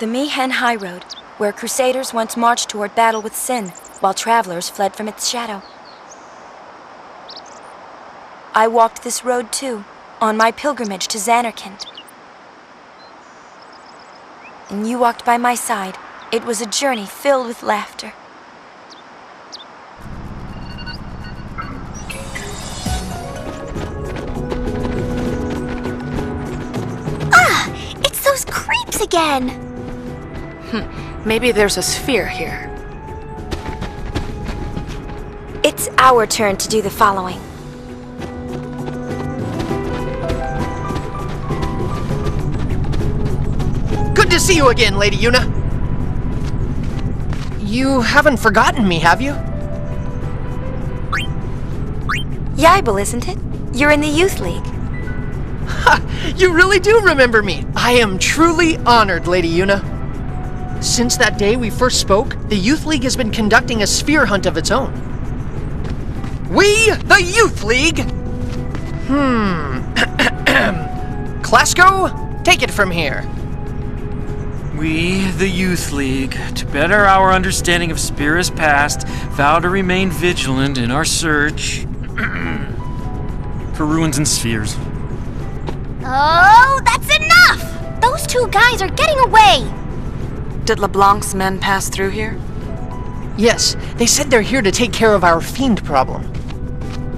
The Mihen Highroad, where crusaders once marched toward battle with sin, while travelers fled from its shadow. I walked this road too, on my pilgrimage to Zanarkand. And you walked by my side. It was a journey filled with laughter. It's those creeps again! Maybe there's a sphere here. It's our turn to do the following. Good to see you again, Lady Yuna. You haven't forgotten me, have you? Yaibel, isn't it? You're in the Youth League. Ha! You really do remember me. I am truly honored, Lady Yuna. Since that day we first spoke, the Youth League has been conducting a sphere hunt of its own. We, the Youth League! Klasko, take it from here. We, the Youth League, to better our understanding of Spira's past, vow to remain vigilant in our search for ruins and spheres. Oh, that's enough! Those two guys are getting away! Did LeBlanc's men pass through here? Yes, they said they're here to take care of our fiend problem.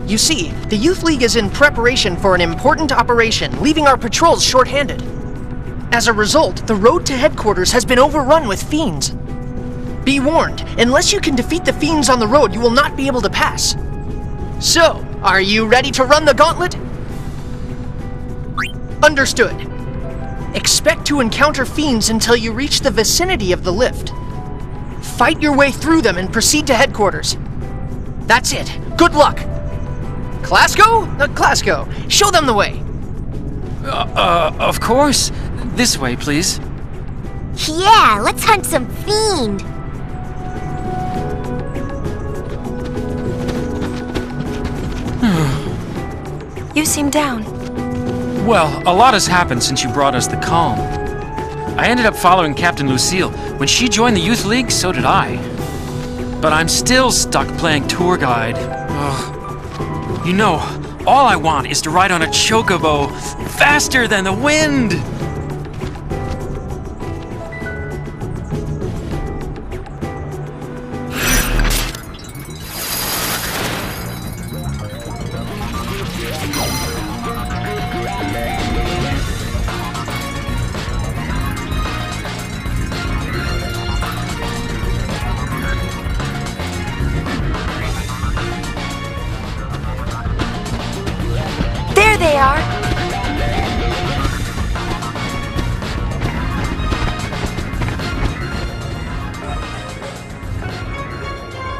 You see, the Youth League is in preparation for an important operation, leaving our patrols short-handed. As a result, the road to headquarters has been overrun with fiends. Be warned, unless you can defeat the fiends on the road, you will not be able to pass. So, are you ready to run the gauntlet? Understood. Expect to encounter fiends until you reach the vicinity of the lift. Fight your way through them and proceed to headquarters. That's it. Good luck. Klasko? Klasko, show them the way. Of course. This way, please. Yeah, let's hunt some fiend! You seem down. Well, a lot has happened since you brought us the calm. I ended up following Captain Lucille. When she joined the Youth League, so did I. But I'm still stuck playing tour guide. Ugh. You know, all I want is to ride on a chocobo faster than the wind! There they are!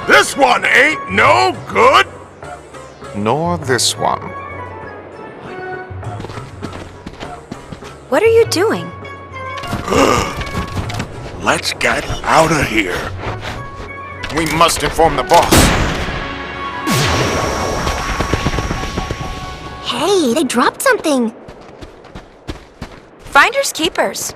This one ain't no good! Nor this one. What are you doing? Let's get out of here. We must inform the boss. Hey, they dropped something! Finders keepers.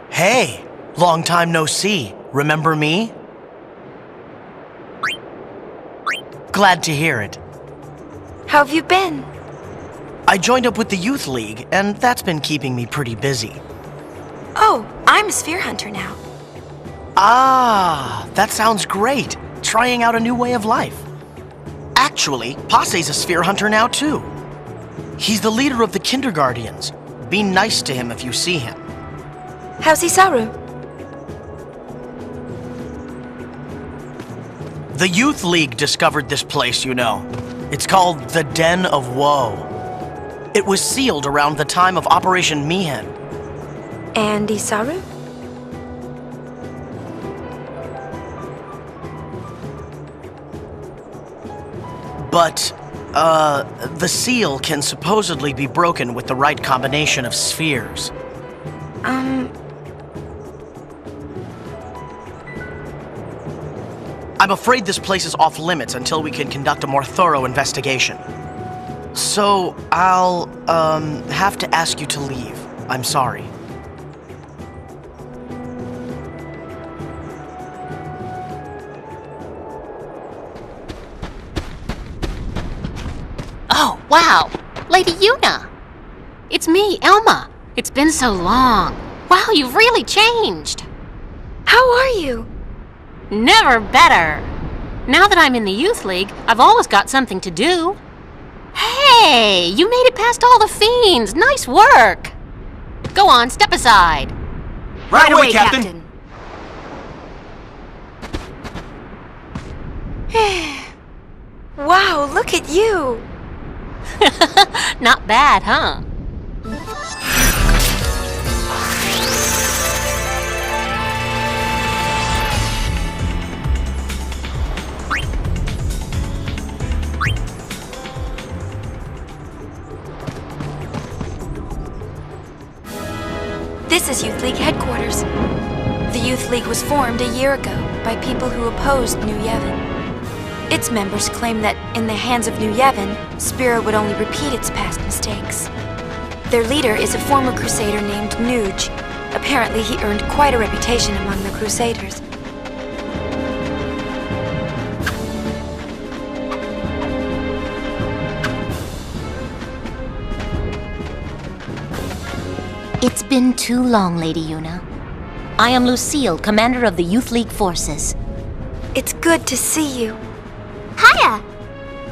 Hey, long time no see. Remember me? Glad to hear it. How have you been? I joined up with the Youth League, and that's been keeping me pretty busy. Oh, I'm a sphere hunter now. Ah, that sounds great. Trying out a new way of life. Actually, Passe's a sphere hunter now too. He's the leader of the Kinderguardians. Be nice to him if you see him. How's Isaru? The Youth League discovered this place, you know. It's called the Den of Woe. It was sealed around the time of Operation Mihen. And Isaru? But The seal can supposedly be broken with the right combination of spheres. I'm afraid this place is off limits until we can conduct a more thorough investigation. So, I'll, have to ask you to leave. I'm sorry. Oh, wow! Lady Yuna! It's me, Elma. It's been so long. Wow, you've really changed. How are you? Never better. Now that I'm in the Youth League, I've always got something to do. Hey, you made it past all the fiends. Nice work. Go on, step aside. Right away, Captain. Wow, look at you. Not bad, huh? This is Youth League headquarters. The Youth League was formed a year ago by people who opposed New Yevon. Its members claim that in the hands of New Yevon, Spira would only repeat its past mistakes. Their leader is a former Crusader named Nuge. Apparently he earned quite a reputation among the Crusaders. It's been too long, Lady Yuna. I am Lucille, commander of the Youth League forces. It's good to see you. Hiya!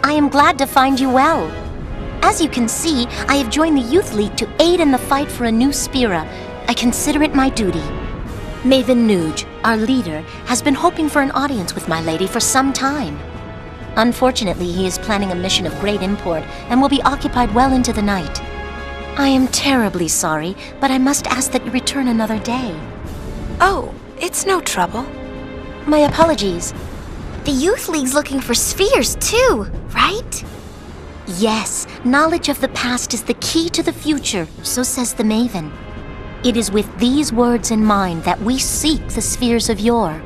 I am glad to find you well. As you can see, I have joined the Youth League to aid in the fight for a new Spira. I consider it my duty. Maven Nuge, our leader, has been hoping for an audience with my lady for some time. Unfortunately, he is planning a mission of great import and will be occupied well into the night. I am terribly sorry, but I must ask that you return another day. Oh, it's no trouble. My apologies. The Youth League's looking for spheres too, right? Yes, knowledge of the past is the key to the future, so says the Maven. It is with these words in mind that we seek the spheres of yore.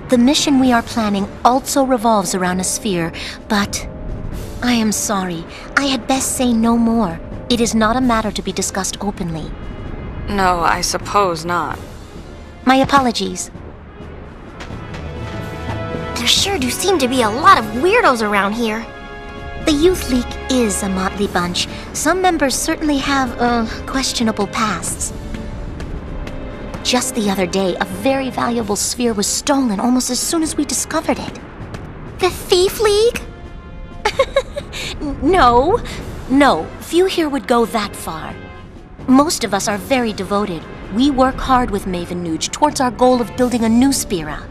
The mission we are planning also revolves around a sphere, but I am sorry, I had best say no more. It is not a matter to be discussed openly. No, I suppose not. My apologies. There sure do seem to be a lot of weirdos around here. The Youth League is a motley bunch. Some members certainly have, questionable pasts. Just the other day, a very valuable sphere was stolen almost as soon as we discovered it. The Thief League? No, few here would go that far. Most of us are very devoted. We work hard with Maven Nuge towards our goal of building a new Spira.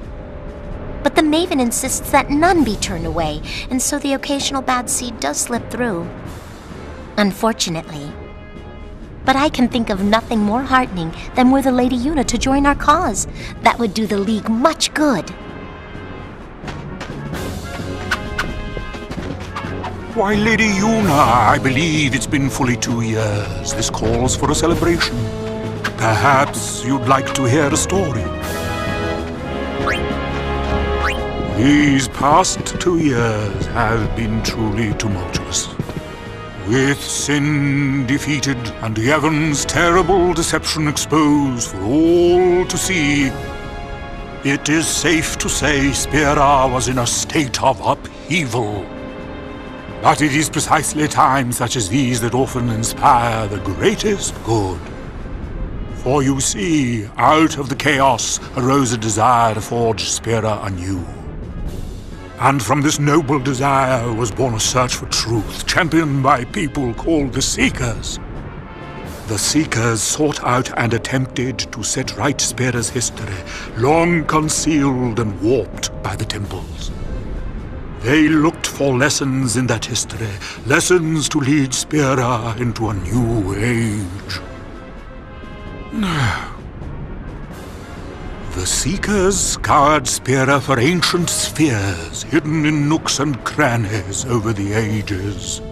But the Maven insists that none be turned away, and so the occasional bad seed does slip through. Unfortunately. But I can think of nothing more heartening than were the Lady Yuna to join our cause. That would do the League much good. Why, Lady Yuna, I believe it's been fully 2 years. This calls for a celebration. Perhaps you'd like to hear a story. These past 2 years have been truly tumultuous. With sin defeated and Yevon's terrible deception exposed for all to see, it is safe to say Spira was in a state of upheaval. But it is precisely times such as these that often inspire the greatest good. For you see, out of the chaos arose a desire to forge Spira anew. And from this noble desire was born a search for truth, championed by people called the Seekers. The Seekers sought out and attempted to set right Spira's history, long concealed and warped by the temples. They looked for lessons in that history, lessons to lead Spira into a new age. The Seekers scoured Spira for ancient spheres hidden in nooks and crannies over the ages.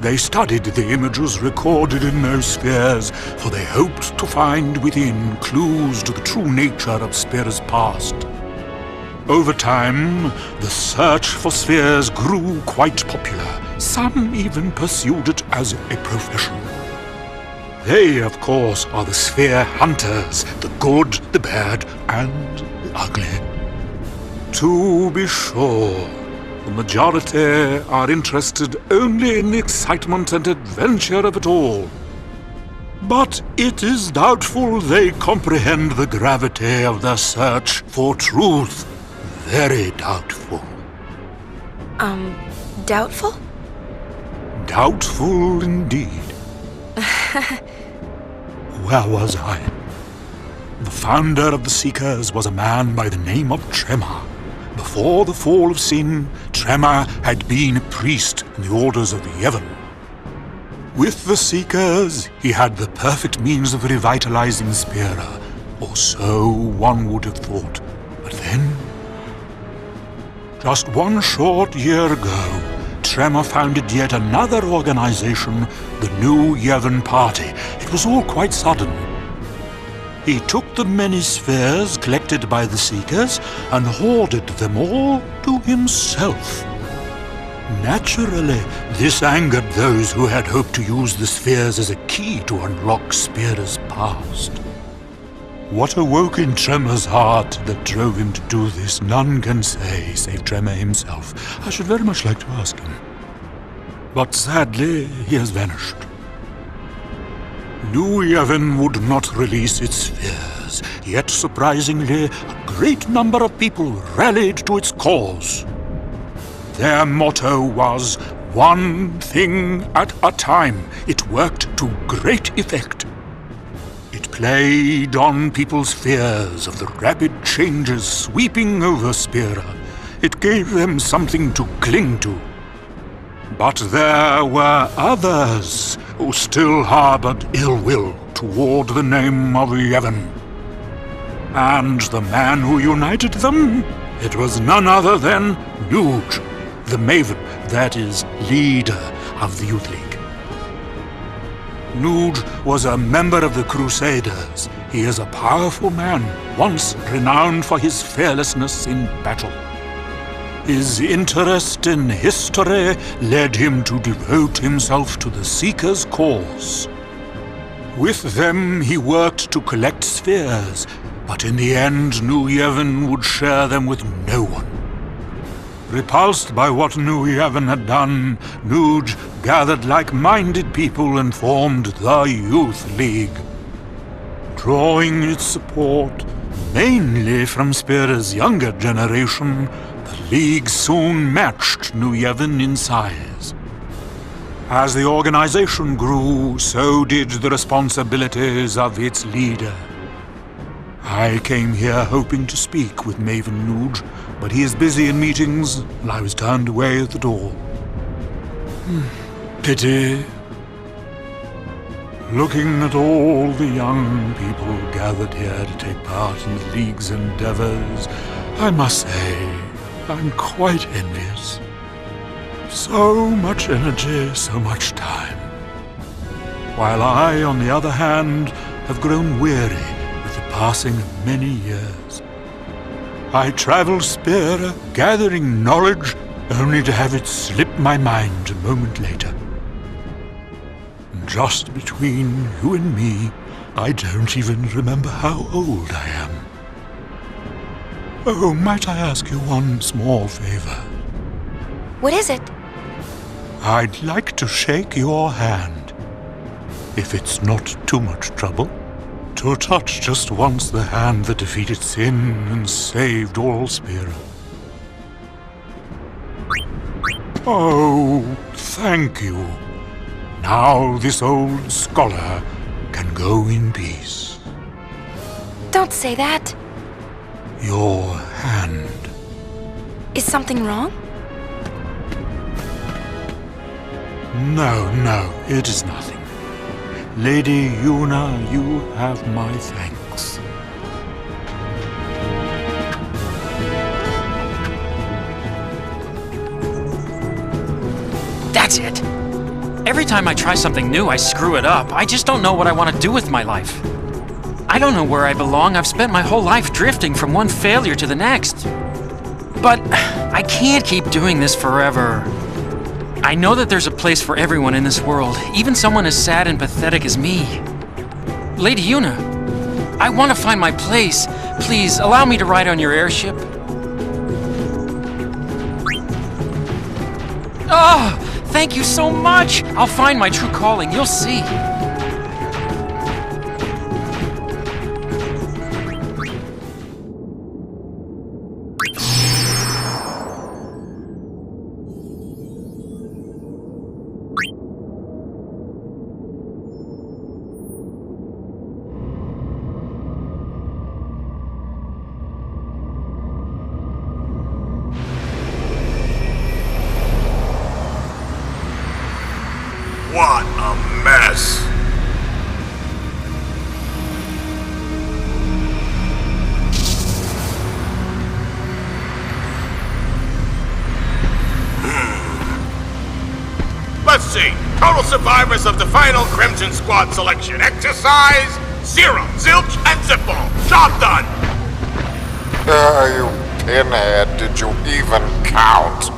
They studied the images recorded in those spheres, for they hoped to find within clues to the true nature of Spira's past. Over time, the search for spheres grew quite popular. Some even pursued it as a profession. They, of course, are the sphere hunters, the good, the bad, and the ugly. To be sure, the majority are interested only in the excitement and adventure of it all. But it is doubtful they comprehend the gravity of the search for truth. Very doubtful. Doubtful? Doubtful indeed. Where was I? The founder of the Seekers was a man by the name of Tremor. Before the fall of sin, Tremor had been a priest in the orders of Yevon. With the Seekers, he had the perfect means of revitalizing Spira, or so one would have thought. But then, just one short year ago, Tremor founded yet another organization, the New Yevon Party. It was all quite sudden. He took the many spheres collected by the Seekers and hoarded them all to himself. Naturally, this angered those who had hoped to use the spheres as a key to unlock Spira's past. What awoke in Tremor's heart that drove him to do this, none can say, save Tremor himself. I should very much like to ask him. But sadly, he has vanished. New Yevon would not release its spheres, yet surprisingly, a great number of people rallied to its cause. Their motto was, one thing at a time. It worked to great effect. It played on people's fears of the rapid changes sweeping over Spira. It gave them something to cling to. But there were others who still harbored ill will toward the name of Yevon. And the man who united them? It was none other than Nuge, the Maven, that is, leader of the Youth League. Nuge was a member of the Crusaders. He is a powerful man, once renowned for his fearlessness in battle. His interest in history led him to devote himself to the Seekers' cause. With them, he worked to collect spheres, but in the end, New Yevon would share them with no one. Repulsed by what New Yevon had done, Nuge gathered like-minded people and formed the Youth League. Drawing its support mainly from Spira's younger generation, the League soon matched New Yevon in size. As the organization grew, so did the responsibilities of its leader. I came here hoping to speak with Maven Nuge, but he is busy in meetings, and I was turned away at the door. Pity. Looking at all the young people gathered here to take part in the League's endeavors, I must say, I'm quite envious. So much energy, so much time. While I, on the other hand, have grown weary with the passing of many years. I travel Spira, gathering knowledge, only to have it slip my mind a moment later. Just between you and me, I don't even remember how old I am. Oh, might I ask you one small favor? What is it? I'd like to shake your hand, if it's not too much trouble. To touch just once the hand that defeated sin and saved all Spira. Oh, thank you. Now this old scholar can go in peace. Don't say that. Your hand. Is something wrong? No, it is nothing. Lady Yuna, you have my thanks. That's it. Every time I try something new, I screw it up. I just don't know what I want to do with my life. I don't know where I belong. I've spent my whole life drifting from one failure to the next. But I can't keep doing this forever. I know that there's a place for everyone in this world, even someone as sad and pathetic as me. Lady Yuna, I want to find my place. Please, allow me to ride on your airship. Oh, thank you so much! I'll find my true calling, you'll see. What a mess! Let's see. Total survivors of the final Crimson Squad selection exercise: 0, zilch, and zipball. Job done! You pinhead, did you even count?